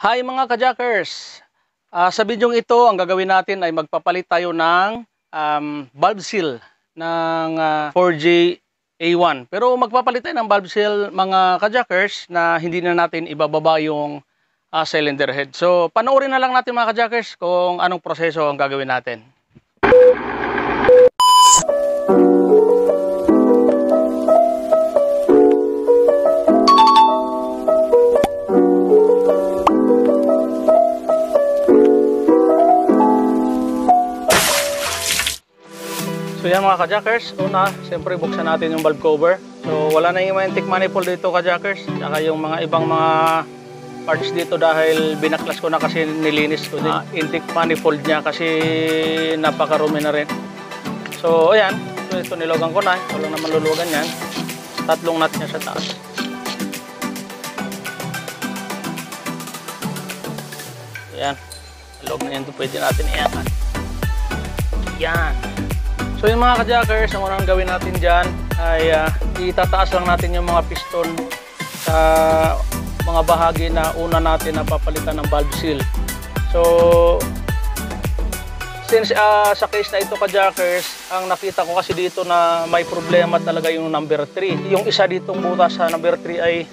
Hi mga kajackers! Sa bidyong ito, ang gagawin natin ay magpapalit tayo ng valve seal ng 4J A1. Pero magpapalit tayo ng valve seal mga kajackers na hindi na natin ibababa yung cylinder head. So panoorin na lang natin mga kajackers kung anong proseso ang gagawin natin. So yan mga kajackers, una, siyempre buksan natin yung valve cover. So wala na yung intake manifold dito kajackers, saka yung mga ibang mga parts dito dahil binaklas ko na kasi nilinis ko din. Intake manifold niya kasi napakarumi na rin. So ayan, ito nilogan ko na, walang naman lulugan yan. Tatlong nut niya sa taas. Ayan, loob na yan ito, pwede natin iangat. Yan. So yung mga kajackers, ang unang gawin natin dyan ay itataas lang natin yung mga piston sa mga bahagi na una natin na papalitan ng valve seal. So since sa case na ito kajackers, ang nakita ko kasi dito na may problema talaga yung number 3. Yung isa ditong butas sa number 3 ay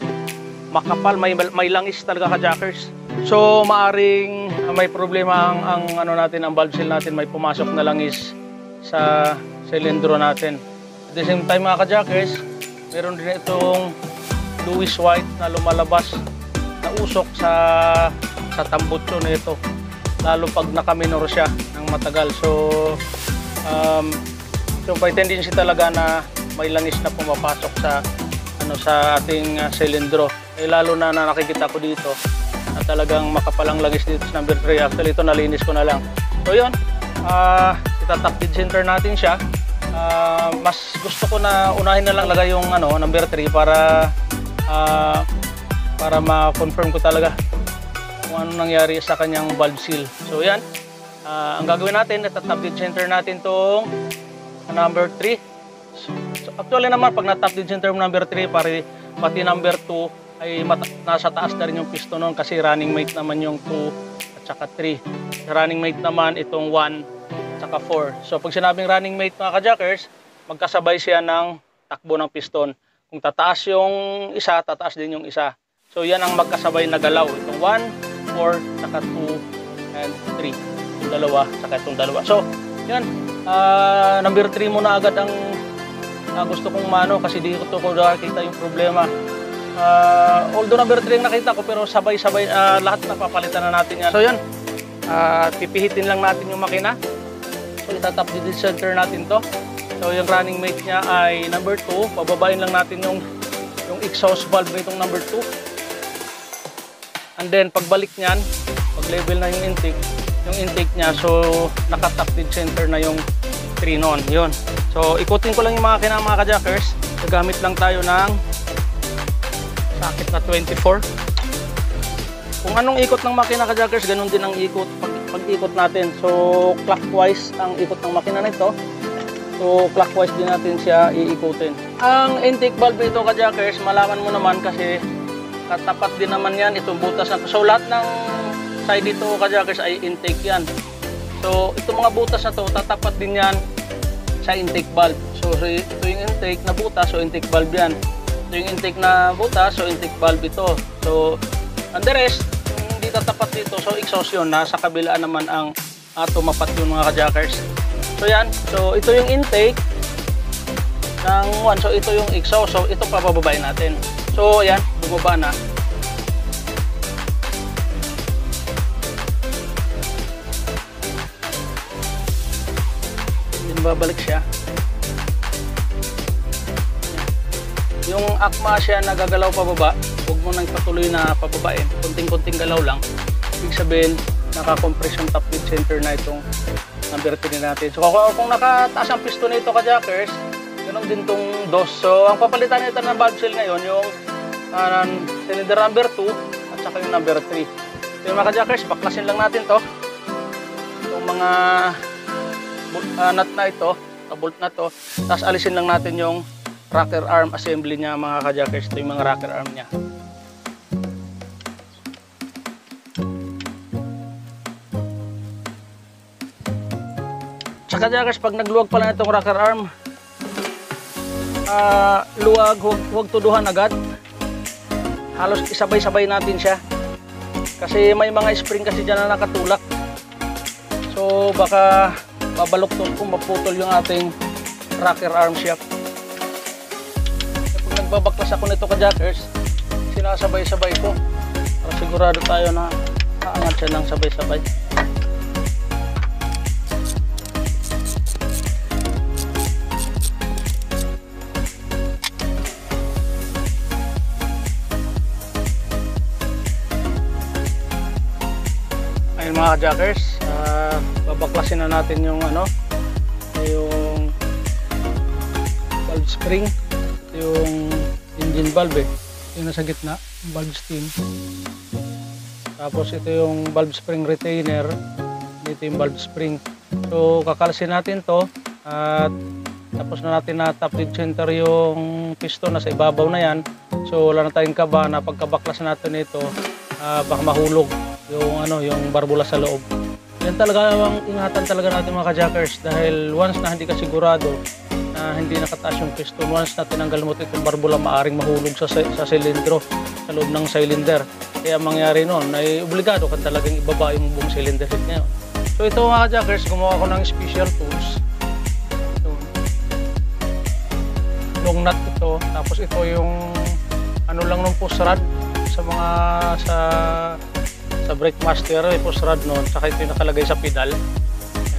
makapal, may langis talaga kajackers. So maaring may problema ang ano natin, ang valve seal natin, may pumasok na langis sa silindro natin. At the same time mga kajackers, meron din itong Lewis white na lumalabas na usok sa tambutso nito, lalo pag nakaminor siya ng matagal. So may tendency talaga na may langis na pumapasok sa ating silindro. Lalo na nakikita ko dito na talagang makapalang langis dito sa number 3. Actually ito nalinis ko na lang. So yun, itatap dead center natin siya. Mas gusto ko na unahin na lang lagay yung number 3 para ma-confirm ko talaga kung ano nangyari sa kanyang valve seal. So yan, ang gagawin natin, itatap dead center natin tong number 3. So actually naman pag na-tap dead center number 3, pati number 2 ay nasa taas na rin yung piston nun kasi running mate naman yung 2 at saka 3. Running mate naman itong 1 saka 4. So pag sinabing running mate mga kajackers, magkasabay siya ng takbo ng piston. Kung tataas yung isa, tataas din yung isa. So yan ang magkasabay na galaw. Itong 1, 4, saka 2, and 3. Itong dalawa, saka itong dalawa. So yan, number 3 muna agad ang gusto kong mano kasi di ko nakita yung problema. Although number 3 ang nakita ko, pero sabay-sabay lahat napapalitan na natin yan. So yan, pipihitin lang natin yung makina. So itatap dead center natin to. So yung running mate niya ay number 2. Pababain lang natin yung exhaust valve nitong number 2. And then pagbalik niyan, pag level na yung intake niya, so nakatap dead center na yung 3 noon. Yun. So ikutin ko lang yung makina mga kajackers. Gagamit lang tayo ng sakit na 24. Kung anong ikot ng makina kajackers, ganun din ang ikot pag-ikot natin. So clockwise ang ikot ng makina nito. So clockwise din natin siya iikutin. Ang intake valve ito kajackers, malaman mo naman kasi katapat din naman yan itong butas na. So lahat ng side dito kajackers ay intake yan. So itong mga butas na to, tatapat din yan sa intake valve. So ito yung intake na butas, so intake valve yan. Ito yung intake na butas, so intake valve ito. So and the rest, hindi tatapat dito, so exhaust yun. Nasa kabila naman ang tumapat yung mga kajackers. So yan, so ito yung intake ng 1, so ito yung exhaust. So ito pabababain natin. So yan, bumaba na. Then babalik siya. Yung akma siya nagagalaw pababa, huwag mo nang patuloy na pababain. Kunting-kunting galaw lang. Ibig sabihin, naka-compression top dead center na itong number 3 natin. So kung nakataas ang piston nito kajackers, ganoon din itong dos. So ang papalitan nito ng valve seal ngayon, yung cylinder number 2 at saka yung number 3. So yung mga kajackers, baklasin lang natin to. Itong mga nut na ito, bolt na to. Tapos alisin lang natin yung rocker arm assembly niya mga kajackers. Ito yung mga rocker arm niya. mga kajakers, pag nagluwag pala itong rocker arm, luwag, huwag tuduhan agad. Halos isabay-sabay natin siya. Kasi may mga spring kasi dyan na nakatulak. So baka babaluktot kung maputol yung ating rocker arm shaft. Pag nagbabaklas ako nito kajakers, sinasabay-sabay ko para sigurado tayo na aangat siya ng sabay-sabay. Ayun mga kajakers, babaklasin na natin yung yung valve spring, yung engine valve yung nasa gitna, valve stem. Tapos ito yung valve spring retainer, dito yung valve spring. So kakalsin natin to at tapos na natin na top dead center yung piston, nasa ibabaw na yan. So wala na tayong kaba na pagkabaklas natin ito, baka mahulog yung barbula sa loob. Yan talaga ang ingatan talaga natin mga kajakers, dahil once na hindi ka sigurado na hindi nakataas yung piston, once na tinanggal mo itong barbula, maaring mahulog sa silindro, sa loob ng cylinder. Kaya mangyari noon ay obligado ka talagang ibaba yung buong cylinder head ngayon. So ito mga kajakers, gumawa ko ng special tools. Long nut ito, tapos ito yung lang ng push rod sa mga sa brake master, yung push rod noon, saka ito yung nakalagay sa pedal.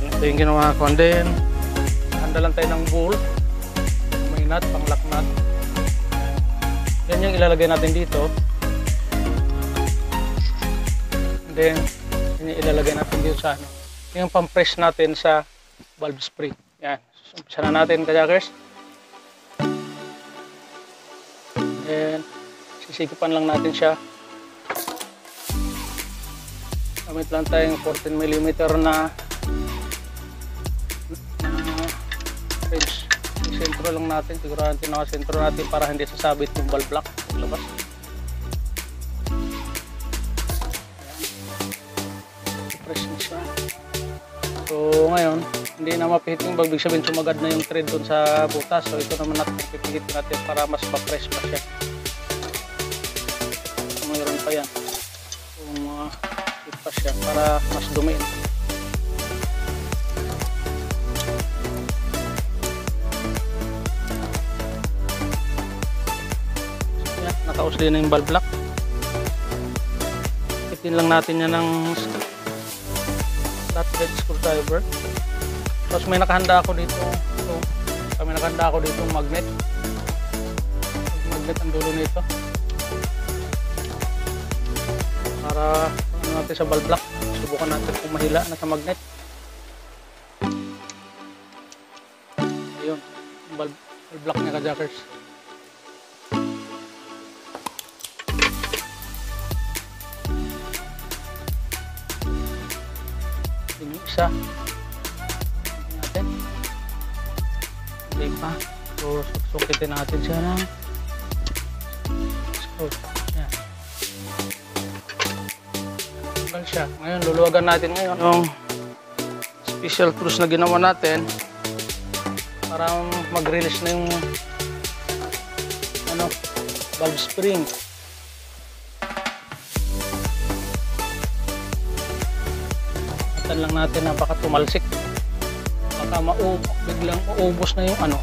And ito yung ginawa ko. And then handalan tayo ng bolt, may nut, pang lock nut. Yan yung ilalagay natin dito. And then yan yung ilalagay natin dito sa yung pang-press natin sa valve spring. Yan, umpisa na natin kajakers. And sisikipan lang natin siya. Gamit lang tayong 14mm na wrench. Sentro lang natin, sigurahan natin nakasentro natin para hindi sasabit yung valve block paglabas. Press na siya. So ngayon, hindi na mapihit yung valve, ibig sabihin sumagad na yung thread dun sa butas. So ito naman natin pipihitin natin para mas pa-press pa siya. So mayroon pa yan. Pa siya para mas dumiin. Yan, nakausli na yung valve block. Itin lang natin yan ng flat bed screwdriver. Tapos may nakahanda ako dito. May nakahanda ako dito magnet. Magnet ang dulo nito. Para natin sa valve block, subukan natin kung mahila na sa magnet. Ayun, valve block niya kajakers. Yung isa natin, hindi pa. So sukitin natin siya ng screw. Yan siya. Ngayon luluwagan natin ngayon yung special tools na ginawa natin para mag-release na yung valve spring. Atan lang natin na baka tumalsik, baka biglang maubos na yung yung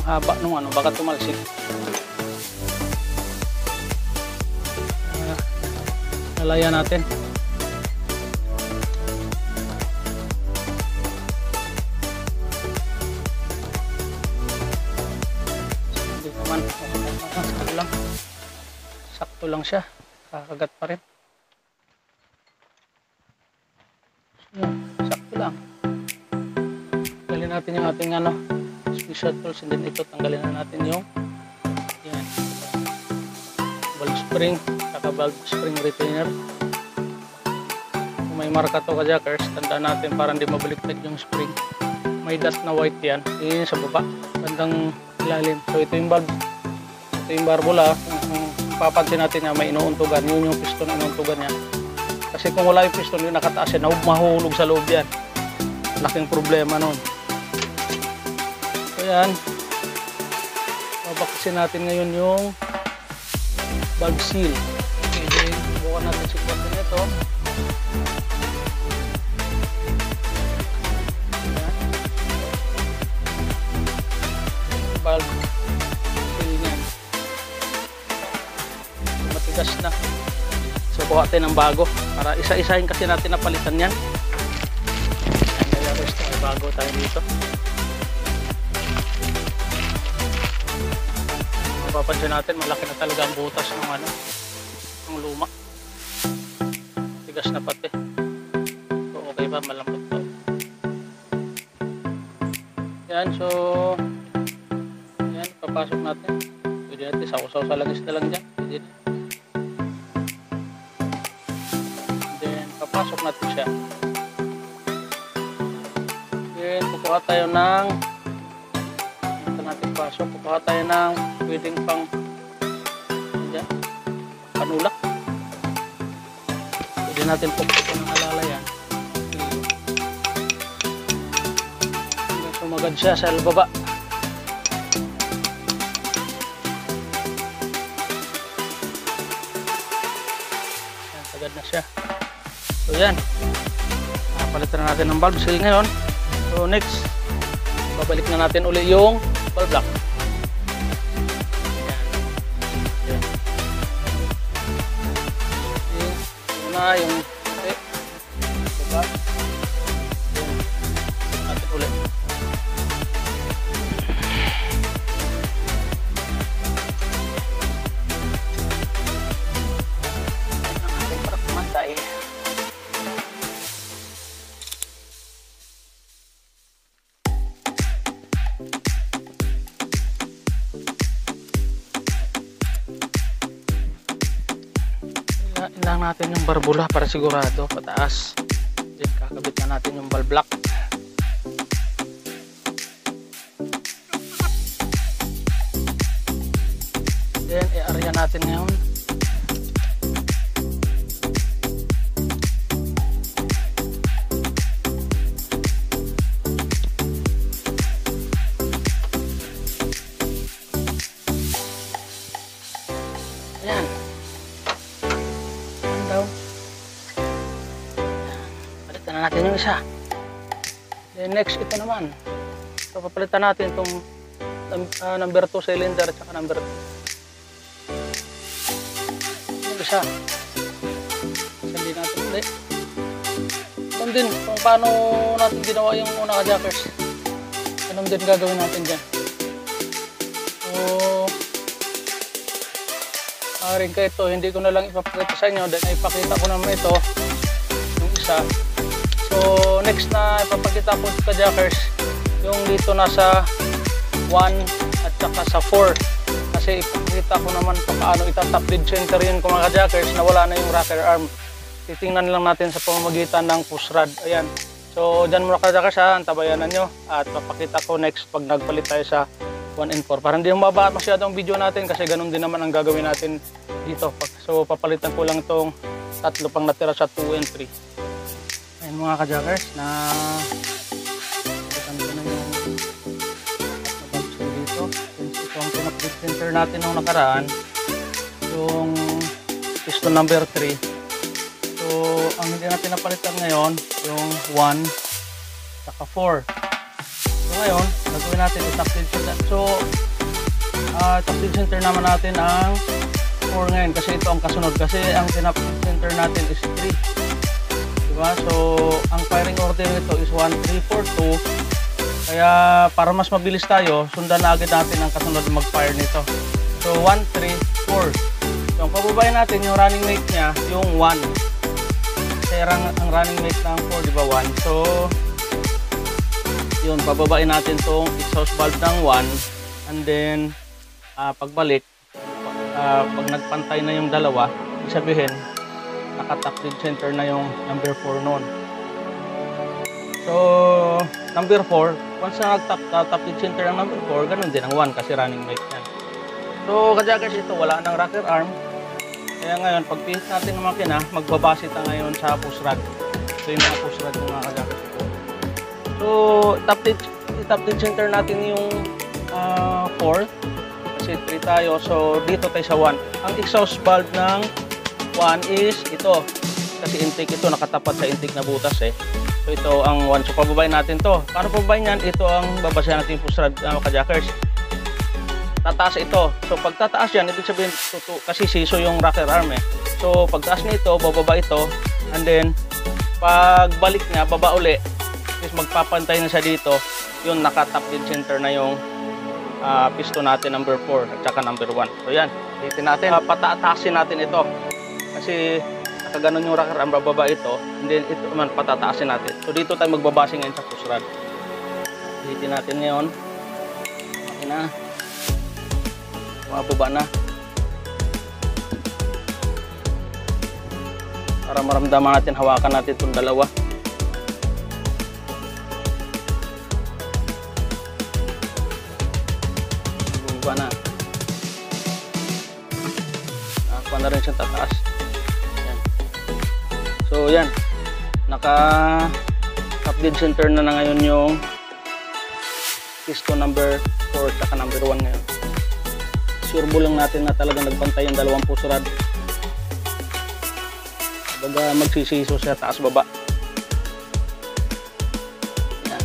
haba nung baka tumalsik. Nalaya natin. Hindi naman sakto lang siya, kakagat pa rin. Sakto lang. Tanggalin natin yung ating special tools, and then ito tanggalin na natin yung valve spring saka valve spring retainer. Kung may marka to kajakers, tandaan natin para hindi mabaliktad yung spring. May dust na white yan, yun sa baba, bandang ilalim. So ito yung valve, ito yung barbula. Papansin natin na may inuuntugan, yun yung piston inuuntugan niya. Kasi kung wala yung piston, yung nakataas yan, mahulog sa loob yan. Laking problema nun. So yan, babaksin natin ngayon yung valve seal. Okay, bukan natin si natin ito. Valve seal niyan. Matigas na. So buha tayo ng bago para isa-isahin kasi natin napalitan yan. Kaya rest may bago tayo dito. Mapapansin natin malaki na talaga ang butas ng ano, ng luma. Tigas na pati. So okay pa, malambot pa. Yan, so yan, papasok natin. Pwede natin sausaw sa langis na lang dyan. Pwede na. Papasok natin siya. Then, kukuha tayo ng ito natin pasok. Kukuha tayo ng pwedeng pang dyan, panulak. Pwede natin pupukin ng alalayan. Hanggang sumagad siya sa baba. Yan, sagad na siya. So yan, palitan na natin ng valve seal ngayon. So next, babalik na natin uli yung valve lock. Yan. Yun na yung diba? Natin uli. Para kumantay. Ilang natin yung barbula para sigurado pataas. Then kakabit na natin yung valve lock. Then i-area natin ngayon. Ayan. Palitan na natin yung isa. Then next, ito naman. So papalitan natin itong number 2 cylinder at saka number 2. Yung isa. Sandi natin ulit. Ganun din kung paano natin ginawa yung una ka-jackers. Ganun din gagawin natin dyan. So rin ka ito, hindi ko na lang ipapakita sa inyo dahil ipakita ko naman ito yung isa. So next na ipapakita ko sa jackers yung dito nasa 1 at saka sa 4 kasi ipakita ko naman paano itatap dead center yun kung mga jackers na wala na yung rocker arm. Titingnan lang natin sa pamamagitan ng push rod. Ayan, so dyan muna ka jackers ha, tabayanan nyo at papakita ko next pag nagpalit tayo sa 1 and 4 para hindi mababa masyadong video natin kasi ganun din naman ang gagawin natin dito. So papalitan ko lang itong tatlo pang natira sa 2 and 3. Ayun mga ka-jackers na palitan ko na yung dito. Since ito ang pinapit center natin nung nakaraan yung piston number 3. So ang hindi natin napalitan ngayon yung 1 saka 4. So ngayon, gagawin natin itap dead center. So, top dead center naman natin ang 4 ngayon kasi ito ang kasunod. Kasi ang tinap dead center natin is 3. Diba? So, ang firing order nito is 1, 3, 4, 2. Kaya para mas mabilis tayo, sundan na agad natin ang kasunod na mag-fire nito. So, 1, 3, 4. So, ang pababayin natin yung running mate niya, yung 1. Kasi ang running mate ng 4, diba 1? So, yun, bababain natin tong exhaust valve ng 1 and then pagbalik pag nagpantay na yung dalawa, ibig sabihin naka-top dead center na yung number 4 noon. So number 4, once na nag-top dead center ang number 4, ganun din ang 1 kasi running mate yan. So kajagas ito, wala nang rocker arm Kaya ngayon, pag pihit natin ng makina, magbabase tayo ngayon sa push rod. So yung mga push rod ng mga kajakers ito. So, top dead center natin yung 4. Kasi 3 tayo. So, dito tayo sa 1. Ang exhaust valve ng 1 is ito. Kasi intake ito, nakatapat sa intake na butas eh. So, ito ang 1. So, pababayin natin to. Paano pababayin yan? Ito ang babasahin natin yung push rod ng kajakers. Tataas ito. So, pag tataas yan, ibig sabihin, kasi siso yung rocker arm eh. So, pagtaas nito, bababa ito. And then, pag balik niya, baba uli. Tapos magpapantay na siya dito. Yun, naka-top dead center na yung piston natin number 4 at saka number 1. So, yan. Hitin natin. Patataasin natin ito. Kasi, nakaganon yung rocker arm, bababa ito. And then, ito naman, patataasin natin. So, dito tayo magbabase ngayon sa push rod. Hitin natin ngayon. Okay na. Mababa na para maramdaman natin, hawakan natin itong dalawa. Bumaba na, nakakuha na rin siyang tataas. Yan. So yan, naka top dead center na ngayon yung piston number 4 at number 1 ngayon. Sure lang natin na talagang nagbantay yung dalawang push rod. Baga magsisiso siya taas baba. Yan.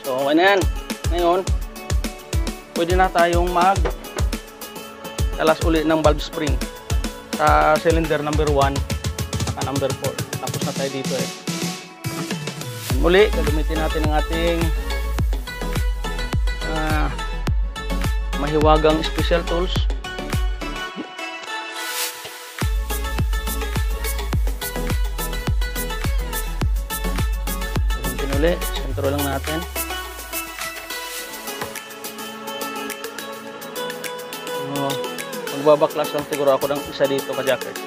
So okay na yan. Ngayon, pwede na tayong talas uli ng valve spring sa cylinder number 1 at number 4. Tapos na tayo dito eh. Muli, gagamitin natin ang ating mahiwagang special tools. Pinuli, sentro lang natin. Magbabaklas lang siguro ako ng isa dito kajakers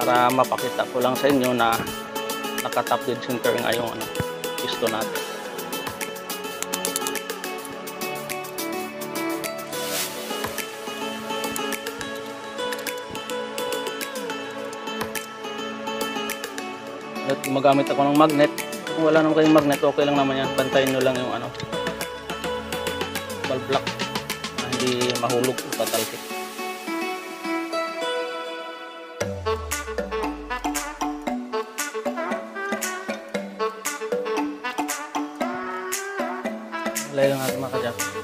para mapakita ko lang sa inyo na naka-top dead center nga yung piston natin. At gumagamit ako ng magnet. Kung wala naman kayong magnet, okay lang naman yan. Bantayin nyo lang yung valve block na hindi mahulog o tatalsik. Walay lang natin mga kajakers.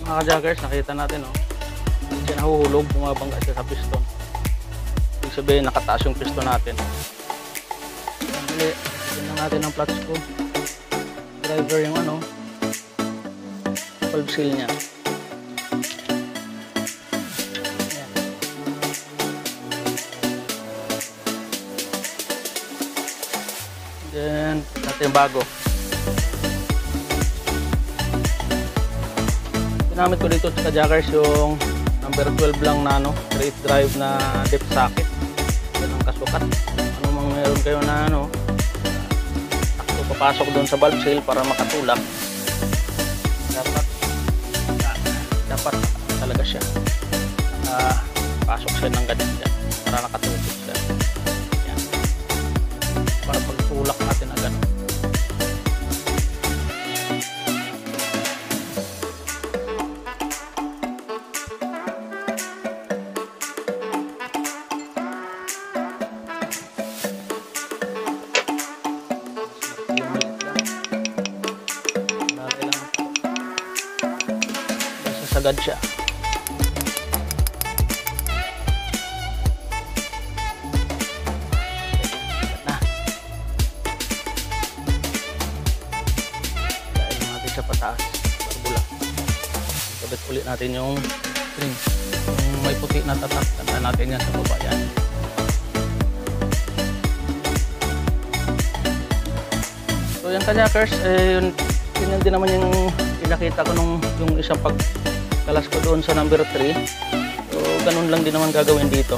Mga kajakers, nakita natin hindi siya nahuhulog, bumabangga siya sa piston. Ibig sabihin nakataas yung piston natin. Muli, tignan natin ang flat screw driver yung valve seal nya. Ayan. Then natin bago. Ginamit ko dito sa kajakers yung number 12 lang na straight drive na dip socket. Yan ang kasukat. Ano mang meron kayo na papasok doon sa valve seal para makatulak. Dapat talaga siya. Pasok siya ng ganyan dyan para nakatutok siya. Yan. Para pagtulak natin na gano'n. Sagad siya. Na. Dahil natin sa pataas. Barbula. Kabit ulit natin yung spring. Yung may puti na tatak. Tandaan natin yan sa baba yan. So yung kajakers, yun din naman yung pinakita ko nung yung isang pagkalas ko doon sa number 3. So ganun lang din naman gagawin dito.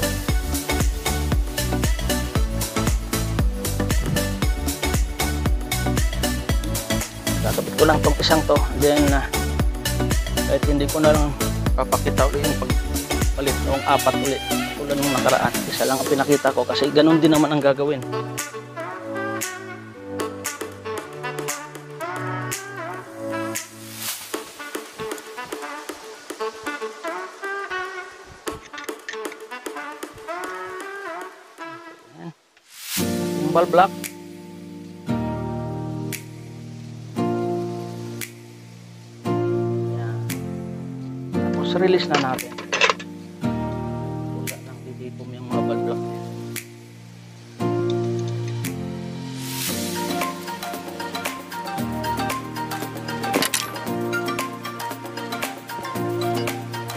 ko lang tong isang to, then kahit hindi ko na lang papakita ulit yung pagpalit ng 4 ulit tulad nung nakaraan, isa lang ang pinakita ko kasi ganun din naman ang gagawin. Yung valve block, tapos release na natin. Wala nang didipom yung mga valve block.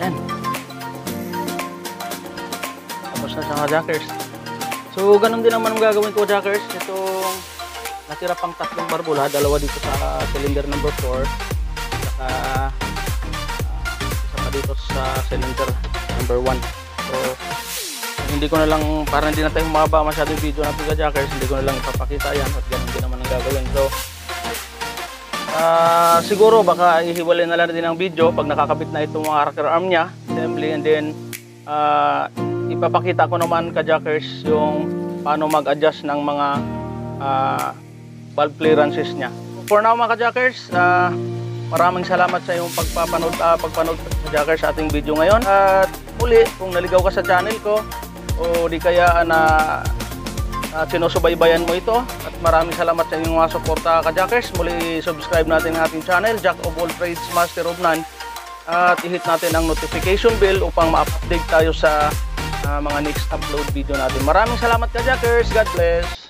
Yan. Tapos na sa mga jackers. So ganun din naman ang gagawin ko, jackers. Itong natira pang 3 barbula, 2 dito sa cylinder number 4, saka isa pa dito sa cylinder number 1. So hindi ko na lang, para hindi na tayo humaba masyado yung video natin ka, jackers, hindi ko na lang ipapakita yan at ganun din naman ang gagawin. So siguro baka ihiwalay na lang din ang video pag nakakabit na itong mga rocker arm nya assembly, and then ipapakita ko naman ka, jackers, yung paano mag-adjust ng mga valve clearances nya. For now mga ka-jackers, maraming salamat sa iyong pagpapanood ka, jackers, sa ating video ngayon. At uli, kung naligaw ka sa channel ko o di kaya na sinusubaybayan mo ito, at maraming salamat sa inyong mga suporta, ka-jackers. Muli subscribe natin ang ating channel, Jack of All Trades, Master of None, at i-hit natin ang notification bell upang ma-update tayo sa mga next upload video natin. Maraming salamat, ka-jackers. God bless.